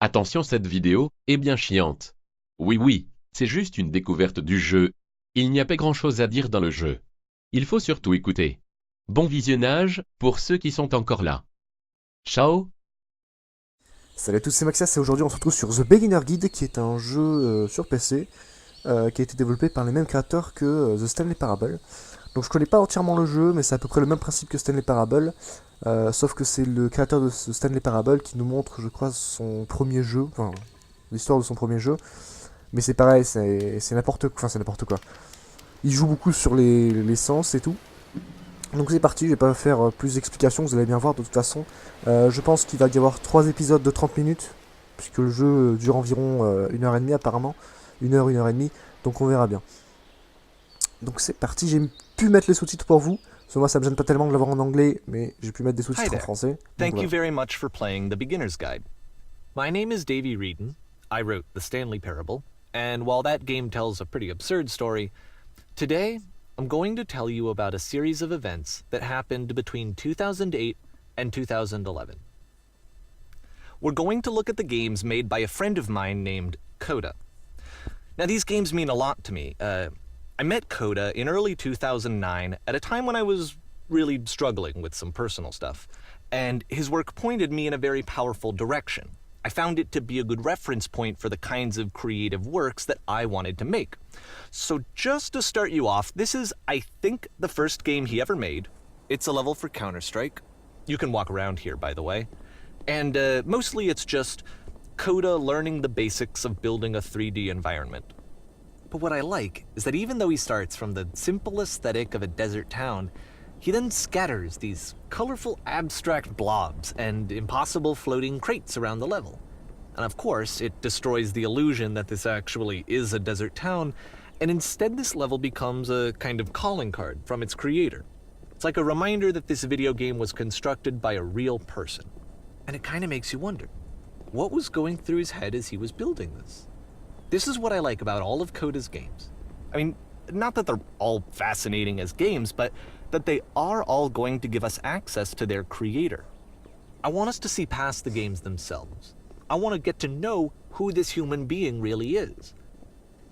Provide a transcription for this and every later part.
Attention, cette vidéo est bien chiante. Oui, c'est juste une découverte du jeu. Il n'y a pas grand-chose à dire dans le jeu. Il faut surtout écouter. Bon visionnage pour ceux qui sont encore là. Ciao. Salut à tous, c'est Maxias et aujourd'hui on se retrouve sur The Beginner Guide qui est un jeu sur PC qui a été développé par les mêmes créateurs que The Stanley Parable. Donc je connais pas entièrement le jeu mais c'est à peu près le même principe que Stanley Parable, sauf que c'est le créateur de ce Stanley Parable qui nous montre je crois son premier jeu, enfin l'histoire de son premier jeu. Mais c'est pareil, c'est n'importe quoi, enfin c'est n'importe quoi. Il joue beaucoup sur les sens et tout. Donc c'est parti, je vais pas faire plus d'explications, vous allez bien voir de toute façon. Je pense qu'il va y avoir 3 épisodes de 30 minutes, puisque le jeu dure environ 1h30 apparemment. 1h, 1h30, donc on verra bien. Donc c'est parti, j'ai pu mettre les sous-titres pour vous. Parce que moi ça me gêne pas tellement de l'avoir en anglais, mais j'ai pu mettre des sous-titres en français. Thank you very much for playing the Beginner's Guide. My name is Davey Reedon. I wrote The Stanley Parable, and while that game tells a pretty absurd story, today I'm going to tell you about a series of events that happened between 2008 and 2011. We're going to look at the games made by a friend of mine named Coda. Now, these games mean a lot to me. I met Coda in early 2009 at a time when I was really struggling with some personal stuff, and his work pointed me in a very powerful direction. I found it to be a good reference point for the kinds of creative works that I wanted to make. So just to start you off, this is, I think, the first game he ever made. It's a level for Counter-Strike. You can walk around here, by the way. And mostly it's just Coda learning the basics of building a 3D environment. But what I like is that even though he starts from the simple aesthetic of a desert town, he then scatters these colorful abstract blobs and impossible floating crates around the level. And of course, it destroys the illusion that this actually is a desert town, and instead this level becomes a kind of calling card from its creator. It's like a reminder that this video game was constructed by a real person. And it kind of makes you wonder, what was going through his head as he was building this? This is what I like about all of Coda's games. I mean, not that they're all fascinating as games, but that they are all going to give us access to their creator. I want us to see past the games themselves. I want to get to know who this human being really is.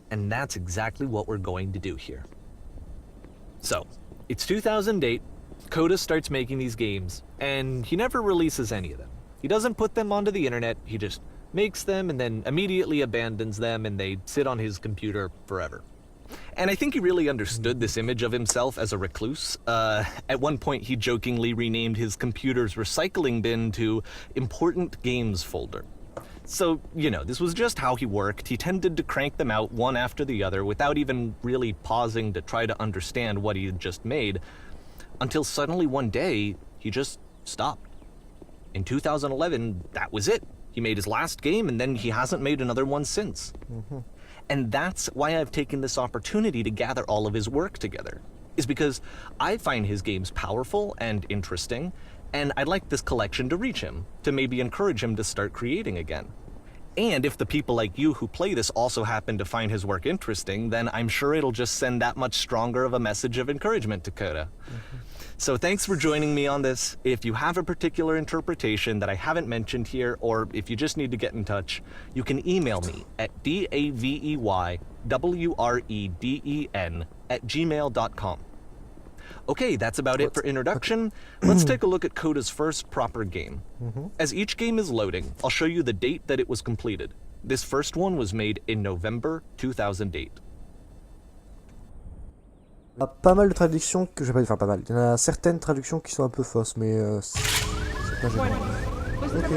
And that's exactly what we're going to do here. So, it's 2008, Coda starts making these games, and he never releases any of them. He doesn't put them onto the internet, he just makes them and then immediately abandons them and they sit on his computer forever. And I think he really understood this image of himself as a recluse. At one point, he jokingly renamed his computer's recycling bin to Important Games Folder. So, you know, this was just how he worked. He tended to crank them out one after the other without even really pausing to try to understand what he had just made, until suddenly one day, he just stopped. In 2011, that was it. He made his last game and then he hasn't made another one since. And that's why I've taken this opportunity to gather all of his work together, is because I find his games powerful and interesting, and I'd like this collection to reach him, to maybe encourage him to start creating again. And if the people like you who play this also happen to find his work interesting, then I'm sure it'll just send that much stronger of a message of encouragement to Coda. So thanks for joining me on this. If you have a particular interpretation that I haven't mentioned here, or if you just need to get in touch, you can email me at daveyWreden@gmail.com. Okay, that's about it for introduction. Let's take a look at Coda's first proper game. As each game is loading, I'll show you the date that it was completed. This first one was made in November 2008. Il y a pas mal de traductions que j'ai pas dit, enfin pas mal. Il y en a certaines traductions qui sont un peu fausses, mais c'est pas gênant. Ok.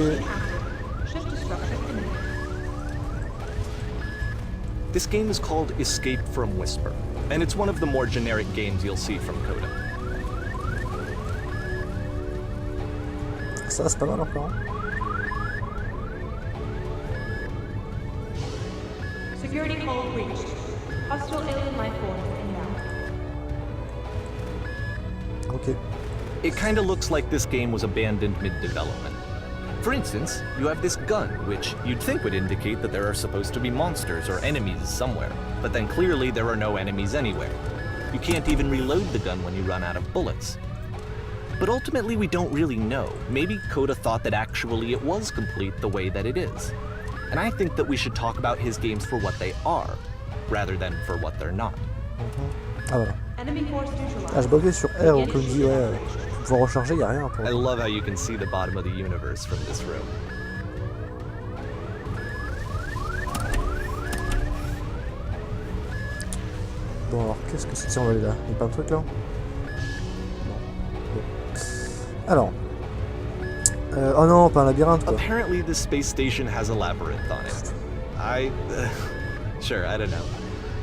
This game is called Escape from Whisper, and it's one of the more generic games you'll see from Coda. Ça c'est pas mal encore. Security call reached. Hostile alien life forms inbound. Ok. It kinda looks like this game was abandoned mid-development. For instance, you have this gun, which you'd think would indicate that there are supposed to be monsters or enemies somewhere, but then clearly there are no enemies anywhere. You can't even reload the gun when you run out of bullets. But ultimately we don't really know. Maybe Coda thought that actually it was complete the way that it is. And I think that we should talk about his games for what they are, rather than for what they're not. Ah voilà. Enemy force neutralized. Ah, j'ai bloqué sur R où comme dit, ouais, pour pouvoir recharger, y a rien pour. I love how you can see the bottom of the universe from this room. Bon alors, qu'est-ce que c'est que on va aller là? Il y a pas de truc là? Non. Bon. Alors. Oh non, pas un labyrinthe quoi. Apparently this space station has a labyrinth on it. Sure, I don't know.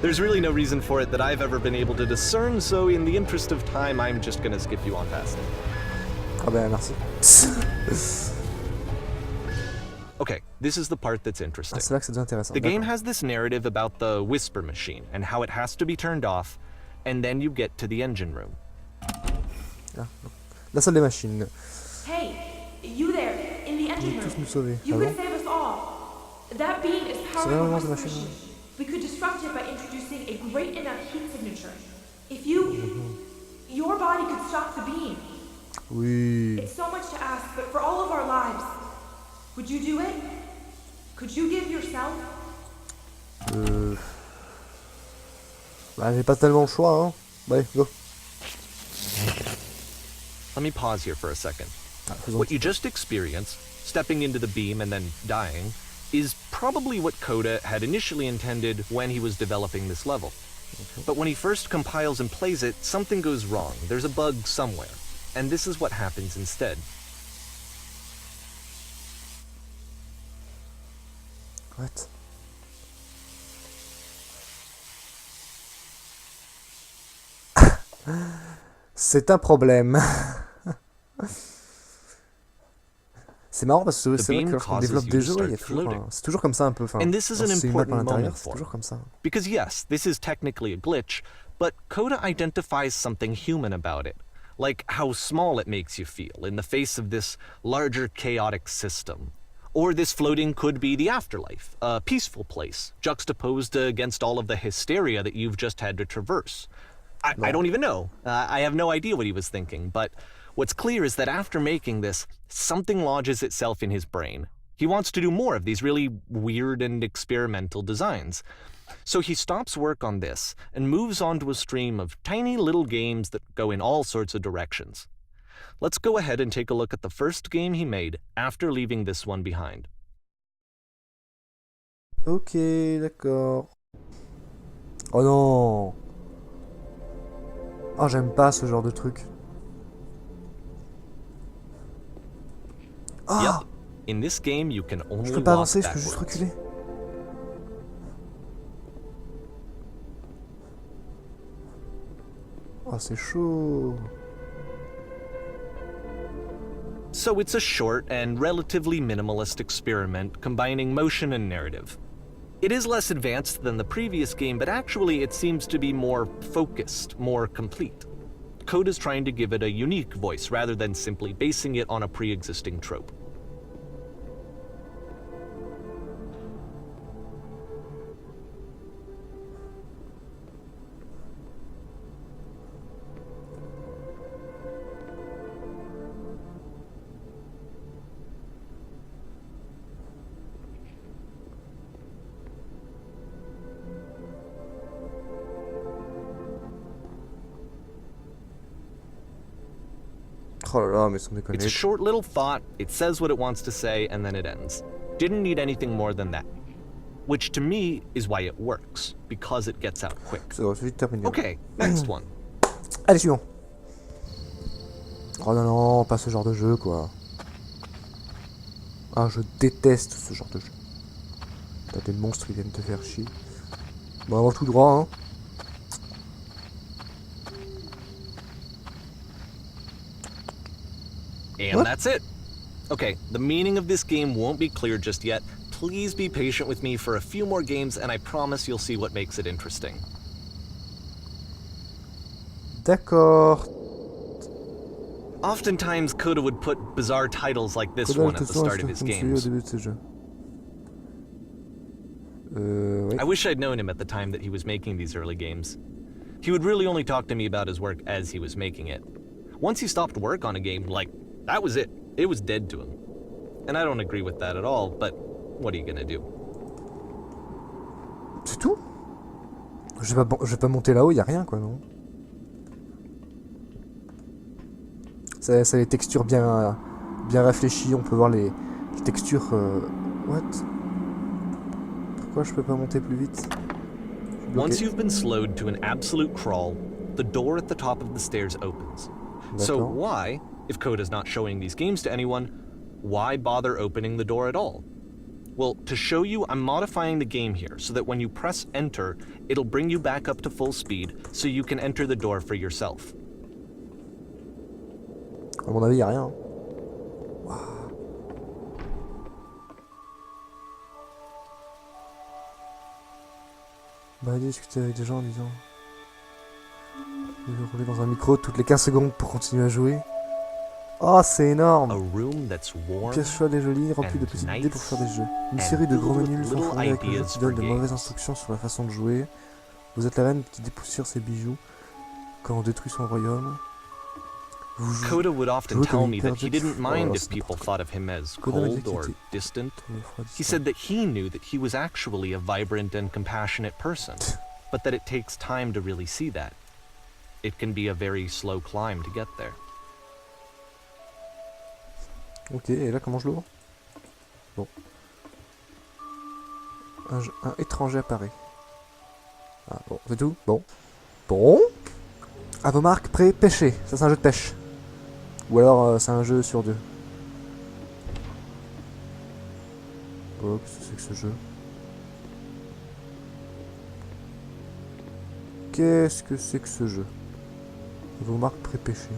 There's really no reason for it that I've ever been able to discern, so in the interest of time, I'm just gonna skip you on past it. Ah ben merci. Okay, this is the part that's interesting. Ah, c'est là que ça devient intéressant. The game has this narrative about the whisper machine and how it has to be turned off, and then you get to the engine room. Ah, la salle des machines. Hey, you there, in the engine Tous room. nous sauver. You Ah could bon? save us all. That beam is C'est powering vraiment the cette whisper machine. machine. We could disrupt it by introducing a great enough heat signature. If you... Your body could stop the beam. Oui. It's so much to ask, but for all of our lives, would you do it? Could you give yourself? Bah j'ai pas tellement le choix, hein. Bah, go. Let me pause here for a second. Ah, faisons What you just experienced, stepping into the beam and then dying, is probably what Coda had initially intended when he was developing this level. But when he first compiles and plays it, something goes wrong. There's a bug somewhere. And this is what happens instead. What? C'est un problème. C'est marrant parce que c'est vrai que lorsqu'on développe des jeux, il y a toujours, c'est toujours comme ça un peu. Enfin, And this is an c'est une map à important l'intérieur, moment c'est for toujours him. comme ça. Because yes, this is technically a glitch, but Coda identifies something human about it. Like how small it makes you feel in the face of this larger chaotic system. Or this floating could be the afterlife, a peaceful place, juxtaposed against all of the hysteria that you've just had to traverse. I don't even know. I have no idea what he was thinking, but what's clear is that after making this, something lodges itself in his brain. He wants to do more of these really weird and experimental designs. So he stops work on this and moves on to a stream of tiny little games that go in all sorts of directions. Let's go ahead and take a look at the first game he made after leaving this one behind. Ok, d'accord. Oh non. Oh, j'aime pas ce genre de truc. Ah, Yep. In this game, you can only je peux pas walk avancer, je peux juste backwards. reculer. Oh, c'est chaud. So it's a short and relatively minimalist experiment combining motion and narrative. It is less advanced than the previous game, but actually it seems to be more focused, more complete. Code is trying to give it a unique voice rather than simply basing it on a pre-existing trope. Oh là là, mais sans déconner. It's a short little thought, it says what it wants to say, and then it ends. Didn't need anything more than that. Which to me is why it works, because it gets out quick. C'est vrai, c'est vite terminé. Okay, next one. Allez, suivant. Oh non, non, pas ce genre de jeu, quoi. Ah, je déteste ce genre de jeu. T'as des monstres qui viennent te faire chier. Bon, on va tout droit, hein. And What? that's it. Okay, the meaning of this game won't be clear just yet. Please be patient with me for a few more games, and I promise you'll see what makes it interesting. D'accord. Oftentimes, Coda would put bizarre titles like this one at the start of his Au games. début de ces jeux. Ouais. I wish I'd known him at the time that he was making these early games. He would really only talk to me about his work as he was making it. Once he stopped work on a game, like, that was it. It was dead to him. And I don't agree with that at all, but what are you gonna do? C'est tout? Je vais pas monter là-haut, y a rien quoi, non? Ça a les textures bien réfléchies, on peut voir les textures... What? Pourquoi je peux pas monter plus vite? Once you've been slowed to an absolute crawl, the door at the top of the stairs opens. So why, if Coda's not showing these games to anyone, why bother opening the door at all? Well, to show you, I'm modifying the game here so that when you press enter, it'll bring you back up to full speed so you can enter the door for yourself. À mon avis, y a rien. Wow. Bah, discuter avec des gens en disant... Je vais rouler dans un micro toutes les 15 secondes pour continuer à jouer. Oh, c'est énorme! Pièce chaude et jolie, remplie de possibilités pour faire des jeux. Une série de gros menus sont fournis avec le jeu qui donne de mauvaises instructions sur la façon de jouer. Vous êtes la reine qui dépoussière ses bijoux quand on détruit son royaume. Coda would often tell me that he didn't mind if people thought of him as cold or distant. He said that he knew that he was actually a vibrant and compassionate person, but that it takes time to really see that. It can be a very slow climb to get there. Ok, et là comment je l'ouvre? Bon. Un étranger apparaît. Ah bon, c'est tout? Bon. Bon. À vos marques, prêts, pêchez. Ça c'est un jeu de pêche. Ou alors c'est un jeu sur deux. Oh, qu'est-ce que c'est que ce jeu? Qu'est-ce que c'est que ce jeu? À vos marques, prêts, pêchez.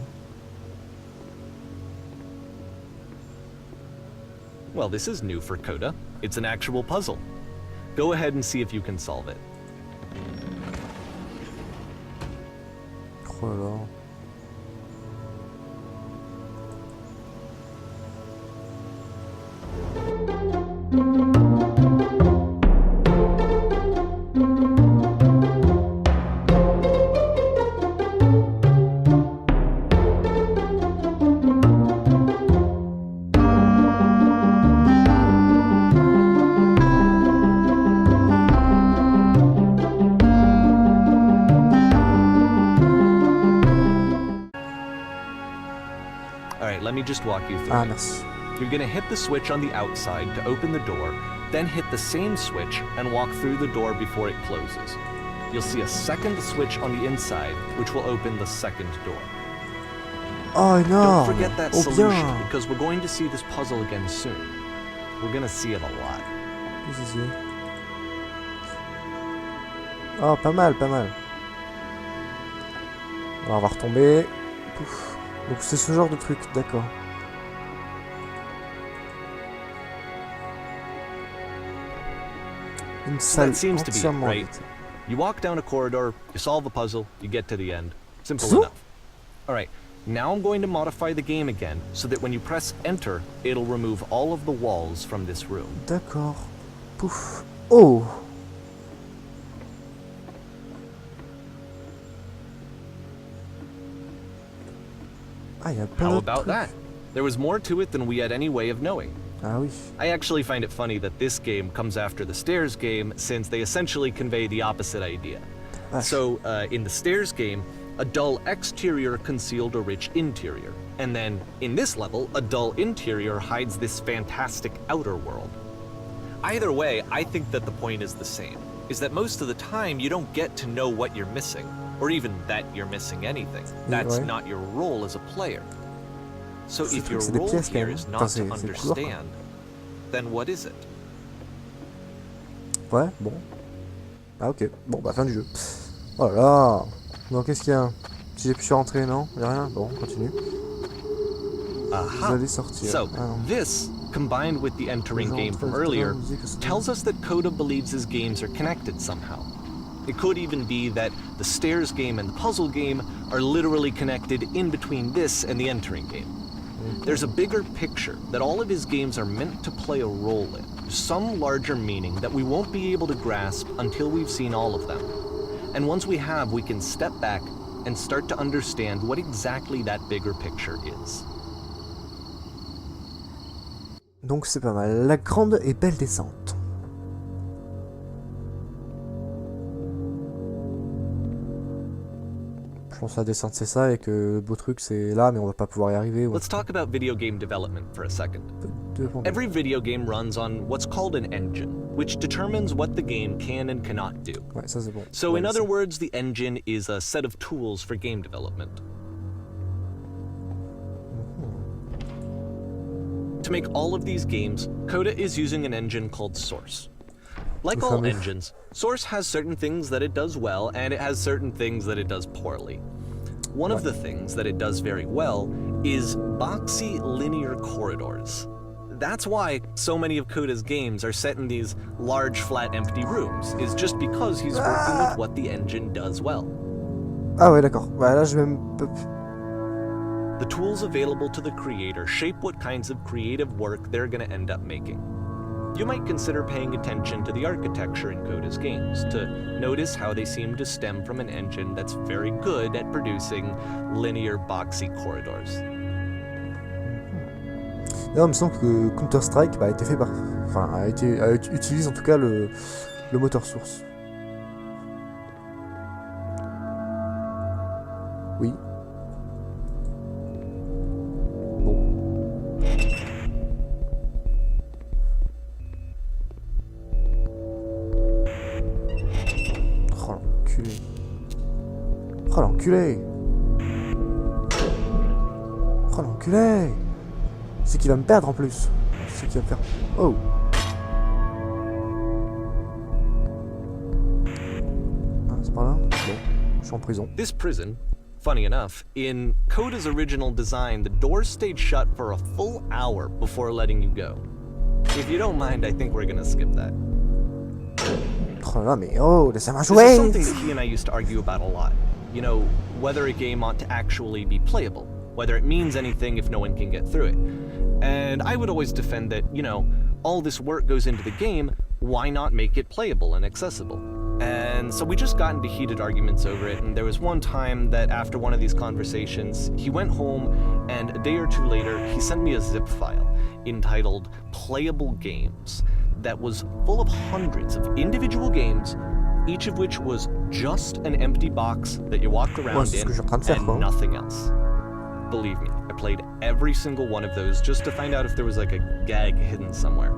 Well, this is new for Coda. It's an actual puzzle. Go ahead and see if you can solve it. Oh là là. Let me just walk you through Ah, it. merci. You're gonna hit the switch on the outside to open the door, then hit the same switch and walk through the door before it closes. You'll see a second switch on the inside, which will open the second door. Oh Don't énorme! forget that Oh solution, bien! because we're going to see this puzzle again soon. We're gonna see it a lot. Qu'est-ce que c'est? Oh, pas mal, pas mal. Alors, on va retomber. Pouf. Donc c'est ce genre de truc, d'accord. Une So salle that seems to be it, entièrement right? vide. You walk down a corridor, you solve the puzzle, you get to the end. Simple So? enough. Alright, now I'm going to modify the game again so that when you press enter, it'll remove all of the walls from this room. D'accord. Pouf. Oh! Ah, il y a plein How d'autres about trucs. that? There was more to it than we had any way of knowing. Ah oui. I actually find it funny that this game comes after the Stairs game since they essentially convey the opposite idea. Ah. So, in the Stairs game, a dull exterior concealed a rich interior. And then, in this level, a dull interior hides this fantastic outer world. Either way, I think that the point is the same, is that most of the time you don't get to know what you're missing, or even that you're missing anything. That's Ouais. not your role as a player. So Ce if truc, your c'est des role pièces, quand here même. is Enfin, not to c'est couleur, quoi. understand, then what is it? Ouais, bon. Ah ok. Bon, bah fin du jeu. Oh là là. Donc qu'est-ce qu'il y a? Si j'ai pu rentrer, non? Y'a rien? Bon, on continue. Vous Aha! allez sortir. So, Ah non. this, combined with the entering game from earlier, tells us that Coda believes his games are connected somehow. It could even be that the Stairs game and the puzzle game are literally connected in between this and the entering game. There's a bigger picture that all of his games are meant to play a role in, some larger meaning that we won't be able to grasp until we've seen all of them. And once we have, we can step back and start to understand what exactly that bigger picture is. Donc c'est pas mal. La grande et belle descente. Je pense que la descente c'est ça et que le beau truc c'est là mais on va pas pouvoir y arriver. Let's talk about video game development for a second. Devant. Every video game runs on what's called an engine, which determines what the game can and cannot do. Ouais, ça c'est bon. So Ouais, in mais other ça- words, the engine is a set of tools for game development. To make all of these games, Coda is using an engine called Source. Like all fameux. engines, Source has certain things that it does well, and it has certain things that it does poorly. One of the things that it does very well is boxy linear corridors. That's why so many of Coda's games are set in these large, flat, empty rooms, is just because he's working with what the engine does well. Ah ouais d'accord. Bah là je vais même... The tools available to the creator shape what kinds of creative work they're going to end up making. You might consider paying attention to the architecture in Coda's games, to notice how they seem to stem from an engine that's very good at producing linear, boxy corridors. Là, il me semble que Counter-Strike a été fait par... Enfin, utilise en tout cas le moteur source. Oui. Bon. Oh l'enculé. Oh l'enculé. Oh l'enculé. C'est qu'il va me perdre en plus. C'est qu'il va me faire... Oh. Ah, c'est par là. Bon, je suis en prison. This prison, funny enough, in Coda's original design, the doors stayed shut for a full hour before letting you go. If you don't mind, I think we're gonna skip that. Oh là là, mais oh, laissez-moi This is jouer. something that he and I used to argue about a lot. You know, whether a game ought to actually be playable, whether it means anything if no one can get through it. And I would always defend that, you know, all this work goes into the game, why not make it playable and accessible? And so we just got into heated arguments over it, and there was one time that after one of these conversations, he went home, and a day or two later, he sent me a zip file entitled Playable Games that was full of hundreds of individual games, each of which was just an empty box that you walked around c'est ce in que je suis en train de faire, quoi. and nothing else. Believe me, I played every single one of those just to find out if there was like a gag hidden somewhere.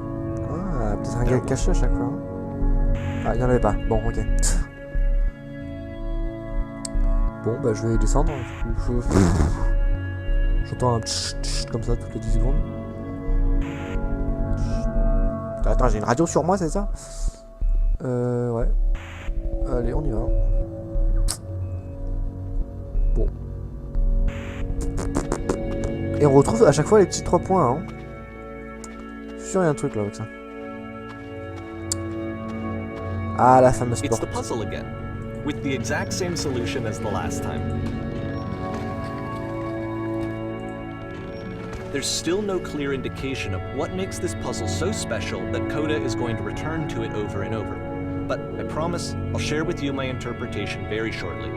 Ah, peut-être un gars caché à chaque fois. Hein. Ah, il n'y en avait pas. Bon, ok. Bon, bah je vais descendre. J'entends un tch comme ça toutes les 10 secondes. Attends, j'ai une radio sur moi, c'est ça? Ouais. Allez, on y va. Bon. Et on retrouve à chaque fois les petits 3 points. Hein. Je suis sûr, il y a un truc là avec ça. Ah, la fameuse It's porte. the puzzle again, with the exact same solution as the last time. There's still no clear indication of what makes this puzzle so special that Coda is going to return to it over and over. But I promise I'll share with you my interpretation very shortly.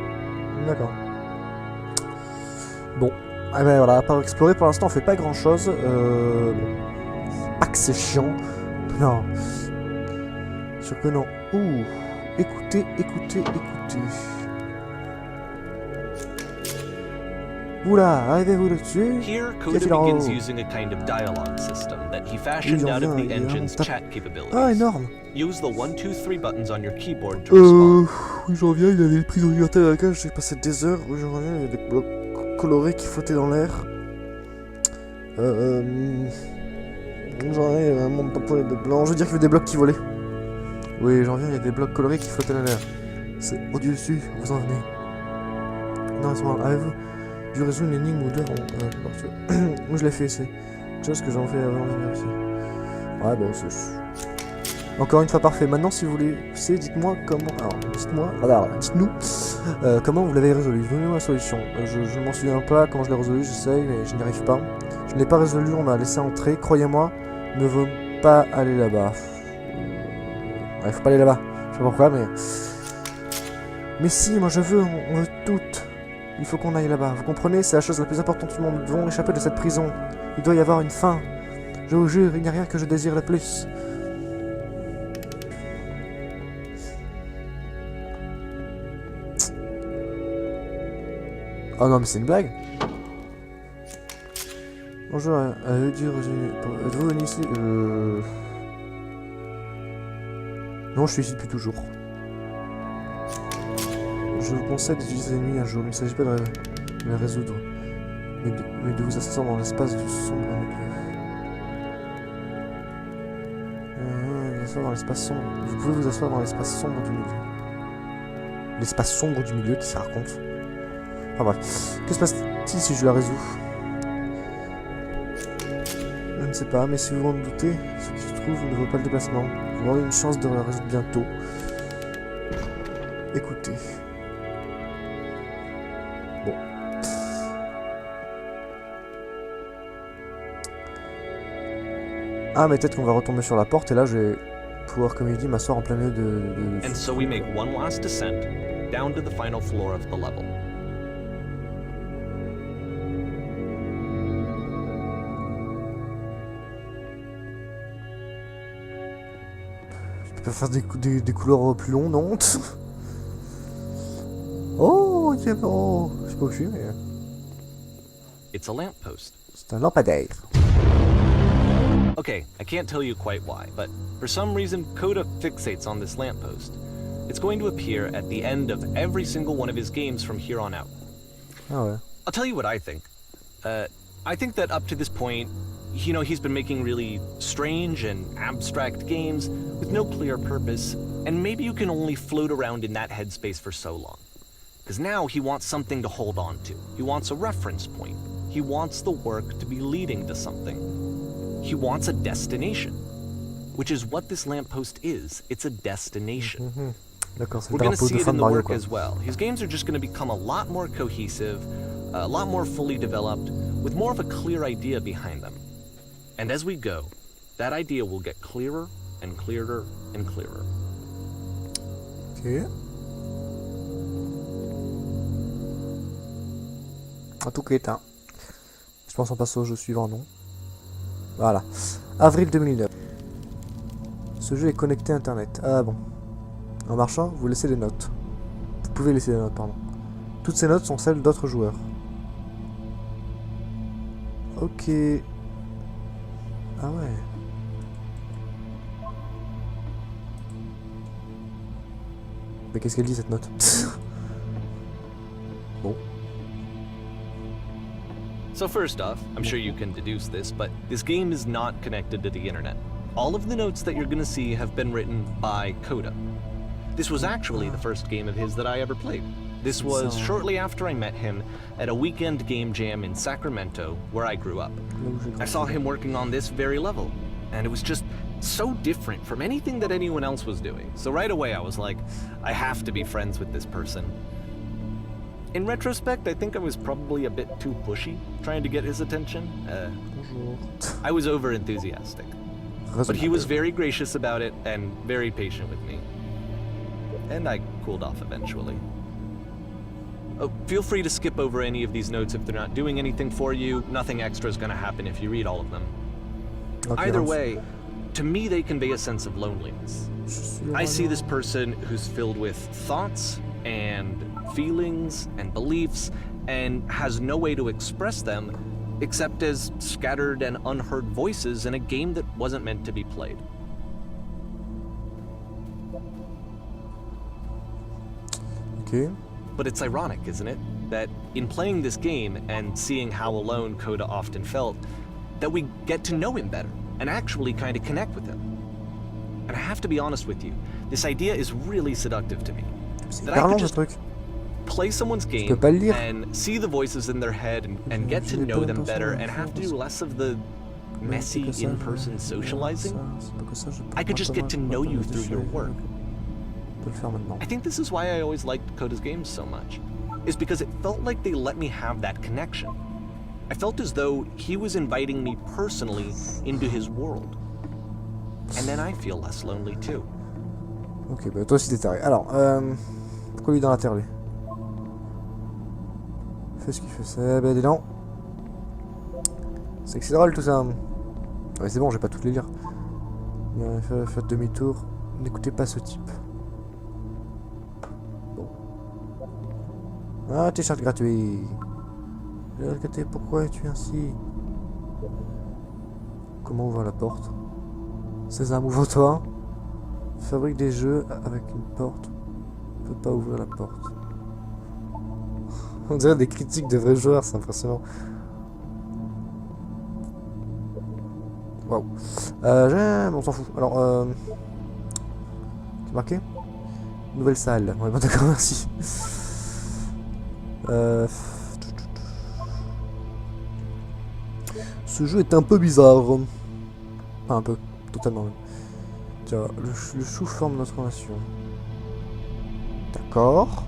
D'accord. Bon. Ah ben voilà, à part explorer, pour l'instant on fait pas grand chose. Bon. Pas que c'est chiant. Non. Sûr que non. Ouh. Écoutez. Oula, arrivez-vous dessus? Here, Qu'y Coda a-t-il en begins haut? using a kind of dialogue system that he fashioned out of the engine's chat capabilities. Ah, énorme. Use the 1, 2, 3 buttons on your keyboard to respond. Oui, j'en reviens, il avait pris en liberté à la cage, j'ai passé des heures, oui, j'en reviens, il y a des blocs colorés qui flottaient dans l'air. J'en reviens, il y avait un monde tamponné de blanc, je veux dire qu'il y avait des blocs qui volaient. Oui, j'en reviens, il y a des blocs colorés qui flottaient dans l'air. C'est au-dessus, vous en venez. Non, c'est bon, avez-vous dû résoudre une énigme ou deux avant moi je l'ai fait, c'est quelque chose que j'en fais avant de venir ici. Ouais, bon, c'est... Encore une fois parfait. Maintenant, si vous voulez, dites-moi comment... Alors, dites-nous comment vous l'avez résolu. Donnez-moi la solution. Je ne m'en souviens pas comment je l'ai résolu, j'essaye, mais je n'y arrive pas. Je ne l'ai pas résolu, on m'a laissé entrer. Croyez-moi, ne veut pas aller là-bas. Ouais, faut pas aller là-bas. Je sais pas pourquoi, mais... Mais si, moi je veux, on veut toutes. Il faut qu'on aille là-bas. Vous comprenez, c'est la chose la plus importante du monde. Nous devons échapper de cette prison. Il doit y avoir une fin. Je vous jure, il n'y a rien que je désire le plus. Oh non, mais c'est une blague. Bonjour, êtes-vous venu ici Non, je suis ici depuis toujours. Je vous conseille d'utiliser les nuits un jour. Il ne s'agit pas de les résoudre, mais de vous asseoir dans l'espace du sombre milieu. Vous pouvez vous asseoir dans l'espace sombre du milieu. L'espace sombre du milieu, qui se raconte. Enfin bref. Que se passe-t-il si je la résous? Je ne sais pas, mais si vous en doutez, ce qui se trouve ne vaut pas le déplacement. Vous aurez une chance de la résoudre bientôt. Écoutez. Bon. Ah, mais peut-être qu'on va retomber sur la porte et là je vais pouvoir, comme il dit, m'asseoir en plein milieu de... And so we make one last descent down to the final floor of the level. Je peux faire des couleurs plus longs, non? Oh, tiens, oh, je sais pas où je suis, mais... It's a lamppost. C'est un lampadaire. Okay, I can't tell you quite why, but for some reason Coda fixates on this lamppost. It's going to appear at the end of every single one of his games from here on out. Ah ouais. I'll tell you what I think. I think that up to this point, you know, he's been making really strange and abstract games with no clear purpose, and maybe you can only float around in that headspace for so long. Because now he wants something to hold on to. He wants a reference point. He wants the work to be leading to something. He wants a destination, which is what this lamppost is. It's a destination. D'accord, c'est We're le going to drapeau see de it fin in de the Mario, work quoi. as well. His games are just going to become a lot more cohesive, a lot more fully developed, with more of a clear idea behind them. And as we go, that idea will get clearer and clearer and clearer. Ok. En tout cas, je pense qu'on passe au jeu suivant, non? Voilà. Avril 2009. Ce jeu est connecté à Internet. Ah bon. En marchant, vous laissez des notes. Vous pouvez laisser des notes, pardon. Toutes ces notes sont celles d'autres joueurs. Ok. Ah ouais. Mais qu'est-ce qu'elle dit, cette note? Bon. So first off, I'm sure you can deduce this, but this game is not connected to the internet. All of the notes that you're going to see have been written by Coda. This was actually the first game of his that I ever played. This was shortly after I met him at a weekend game jam in Sacramento, where I grew up. I saw him working on this very level, and it was just so different from anything that anyone else was doing. So right away I was like, I have to be friends with this person. In retrospect, I think I was probably a bit too pushy, trying to get his attention. I was over-enthusiastic. But he was very gracious about it and very patient with me. And I cooled off eventually. Oh, feel free to skip over any of these notes if they're not doing anything for you. Nothing extra is going to happen if you read all of them. Okay, Either way, to me they convey a sense of loneliness. I see this person who's filled with thoughts and feelings and beliefs and has no way to express them except as scattered and unheard voices in a game that wasn't meant to be played. Ok. But it's ironic, isn't it? That in playing this game and seeing how alone Coda often felt, that we get to know him better and actually kind of connect with him. And I have to be honest with you, this idea is really seductive to me. C'est That I hyper could long, ce just truc. play someone's game peux pas le lire. and see the voices in their head and get to know them better and have to do less of the messy in-person socializing. I could just get to know you through your work. On peut le faire maintenant. I think this is why I always liked Coda's games so much, is because it felt like they let me have that connection. I felt as though he was inviting me personally into his world. And then I feel less lonely too. Ok, bah toi aussi t'es taré. Alors, pourquoi lui dans la terre, lui? Fais ce qu'il fait, c'est... Bah dis donc. C'est que c'est drôle tout ça. Ouais, c'est bon, je vais pas toutes les lire. Faites demi-tour. N'écoutez pas ce type. Bon. Ah, t-shirt gratuit. Regardez, pourquoi es-tu ainsi? Comment ouvrir la porte? Sésame, ouvre-toi. Fabrique des jeux avec une porte. Ne peut pas ouvrir la porte. On dirait des critiques de vrais joueurs, c'est impressionnant. Waouh. On s'en fout. Alors, c'est marqué? Nouvelle salle. Ouais, bon, d'accord, merci. Ce jeu est un peu bizarre. Enfin, un peu. Totalement même. Tiens, le chou forme notre nation. D'accord.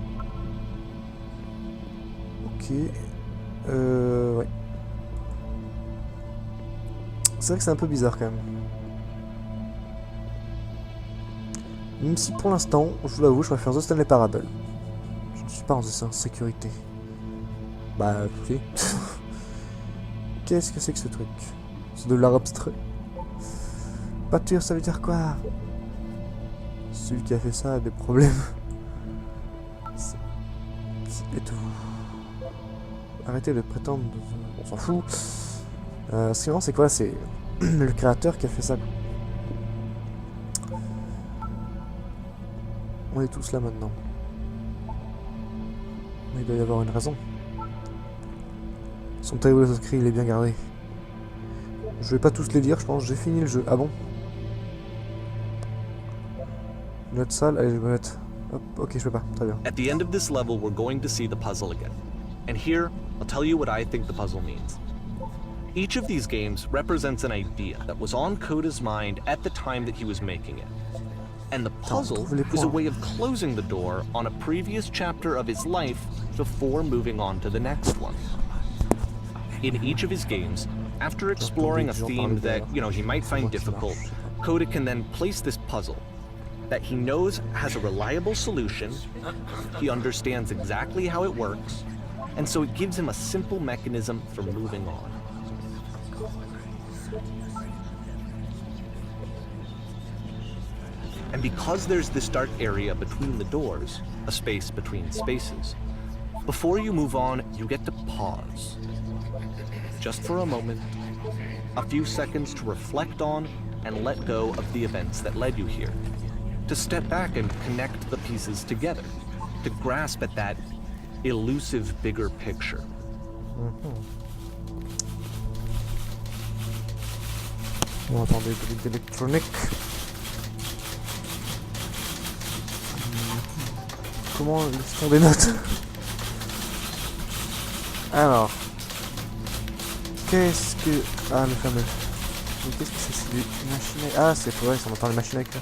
Ok. Ouais. C'est vrai que c'est un peu bizarre quand même. Même si pour l'instant, je vous l'avoue, je préfère The Stanley Parable. Je ne suis pas en sécurité. Bah, écoutez. Qu'est-ce que c'est que ce truc? C'est de l'art abstrait. Pâture, ça veut dire quoi? Celui qui a fait ça a des problèmes. Et tout. Arrêtez de prétendre. On s'en fout. Ce qui est marrant, c'est quoi? C'est le créateur qui a fait ça. On est tous là maintenant. Mais il doit y avoir une raison. Son terrible écrit, il est bien gardé. Je vais pas tous les lire, je pense. J'ai fini le jeu. Ah bon? Notre salle, allez, je vais me mettre. Hop, ok, je peux pas. Très bien. At the end of this level, we're going to see the puzzle again. And here, I'll tell you what I think the puzzle means. Each of these games represents an idea that was on Coda's mind at the time that he was making it. And the puzzle is a way of closing the door on a previous chapter of his life before moving on to the next one. In each of his games, after exploring a theme that, he might find difficult, Coda can then place this puzzle that he knows has a reliable solution, he understands exactly how it works, and so it gives him a simple mechanism for moving on. And because there's this dark area between the doors, a space between spaces, before you move on, you get to pause. Just for a moment, a few seconds to reflect on and let go of the events that led you here. To step back and connect the pieces together. To grasp at that elusive bigger picture. On entend des bruits d'électronique. Comment sont des notes? Alors. Qu'est-ce que... Ah, le fameux. Mais qu'est-ce que c'est? C'est des machines... Ah, c'est vrai, ça m'entend les machines avec là.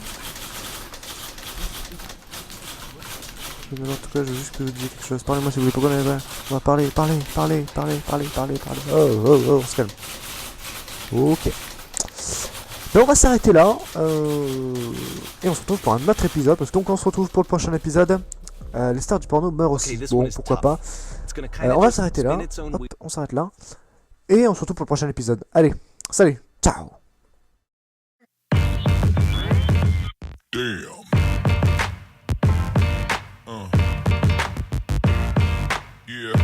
Mais en tout cas, je veux juste que vous disiez quelque chose. Parlez-moi si vous voulez. Pourquoi on est là? On va parler. Oh, on se calme. Ok. Ben, on va s'arrêter là. Et on se retrouve pour un autre épisode. Parce que donc on se retrouve pour le prochain épisode. Les stars du porno meurent aussi. Bon, pourquoi pas. On va s'arrêter là. Hop, on s'arrête là. Et on se retrouve pour le prochain épisode. Allez, salut, ciao. Damn. Yeah.